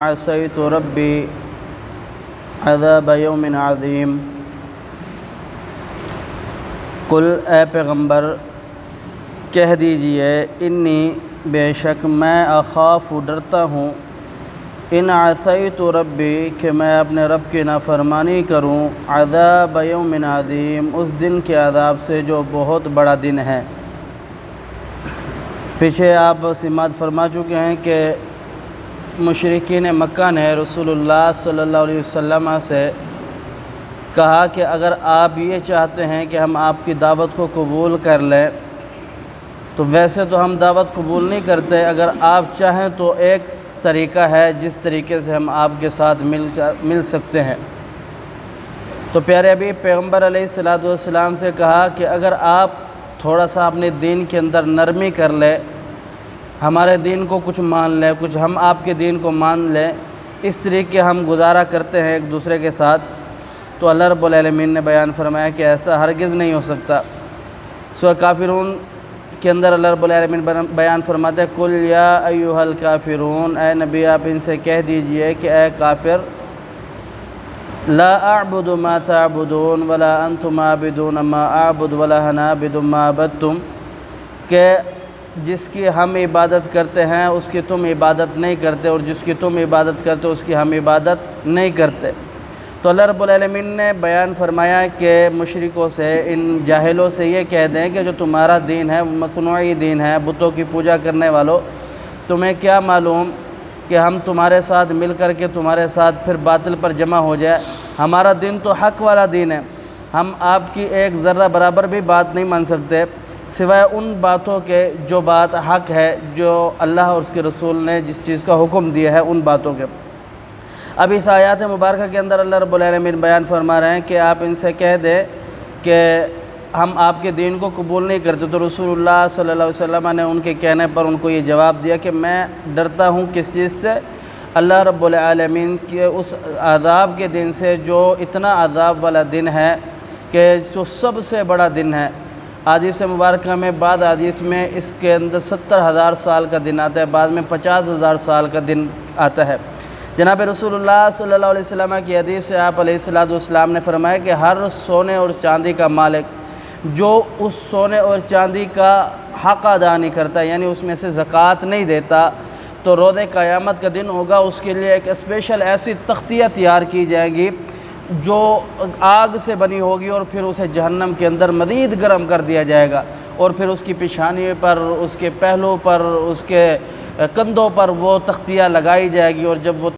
عصیت ربی عذاب یوم عظیم۔ قل اے پیغمبر کہہ دیجئے انی بے شک میں اخاف ڈرتا ہوں، ان عصیت ربی کہ میں اپنے رب کی نافرمانی کروں، عذاب یوم عظیم اس دن کے عذاب سے جو بہت بڑا دن ہے۔ پیچھے آپ سماعت فرما چکے ہیں کہ مشرکین مکہ نے رسول اللہ صلی اللہ علیہ وسلم سے کہا کہ اگر آپ یہ چاہتے ہیں کہ ہم آپ کی دعوت کو قبول کر لیں تو ویسے تو ہم دعوت قبول نہیں کرتے، اگر آپ چاہیں تو ایک طریقہ ہے جس طریقے سے ہم آپ کے ساتھ مل سکتے ہیں۔ تو پیارے ابھی پیغمبر علیہ السلام سے کہا کہ اگر آپ تھوڑا سا اپنے دین کے اندر نرمی کر لیں، ہمارے دین کو کچھ مان لیں، کچھ ہم آپ کے دین کو مان لیں، اس طریقے ہم گزارا کرتے ہیں ایک دوسرے کے ساتھ، تو اللہ رب العالمین نے بیان فرمایا کہ ایسا ہرگز نہیں ہو سکتا۔ سورہ کافرون کے اندر اللہ رب العالمین بیان فرماتے ہیں قل یا ایھا الکافرون، اے نبی آپ ان سے کہہ دیجئے کہ اے کافر، لا اعبد ما تعبدون ولا انتم عابدون ما اعبد ولا انا اعبد ما عبدتم، کہ جس کی ہم عبادت کرتے ہیں اس کی تم عبادت نہیں کرتے، اور جس کی تم عبادت کرتے اس کی ہم عبادت نہیں کرتے۔ تو اللہ رب العالمین نے بیان فرمایا کہ مشرکوں سے، ان جاہلوں سے یہ کہہ دیں کہ جو تمہارا دین ہے مصنوعی دین ہے، بتوں کی پوجا کرنے والوں، تمہیں کیا معلوم کہ ہم تمہارے ساتھ مل کر کے تمہارے ساتھ پھر باطل پر جمع ہو جائے۔ ہمارا دین تو حق والا دین ہے، ہم آپ کی ایک ذرہ برابر بھی بات نہیں مان سکتے سوائے ان باتوں کے جو بات حق ہے، جو اللہ اور اس کے رسول نے جس چیز کا حکم دیا ہے ان باتوں کے۔ اب اس آیات مبارکہ کے اندر اللہ رب العالمین بیان فرما رہے ہیں کہ آپ ان سے کہہ دیں کہ ہم آپ کے دین کو قبول نہیں کرتے۔ تو رسول اللہ صلی اللہ علیہ وسلم نے ان کے کہنے پر ان کو یہ جواب دیا کہ میں ڈرتا ہوں کس چیز سے؟ اللہ رب العالمین کے اس عذاب کے دن سے جو اتنا عذاب والا دن ہے کہ جو سب سے بڑا دن ہے۔ حدیث مبارکہ میں بعد حدیث میں اس کے اندر 70,000 سال کا دن آتا ہے، بعد میں 50,000 سال کا دن آتا ہے۔ جناب رسول اللہ صلی اللہ علیہ وسلم کی حدیث سے آپ علیہ السلام نے فرمایا کہ ہر سونے اور چاندی کا مالک جو اس سونے اور چاندی کا حق ادا نہیں کرتا، یعنی اس میں سے زکوٰۃ نہیں دیتا، تو روز قیامت کا دن ہوگا اس کے لیے ایک اسپیشل ایسی تختیہ تیار کی جائے گی جو آگ سے بنی ہوگی، اور پھر اسے جہنم کے اندر مزید گرم کر دیا جائے گا، اور پھر اس کی پیشانی پر، اس کے پہلو پر، اس کے کندھوں پر وہ تختیہ لگائی جائے گی، اور جب وہ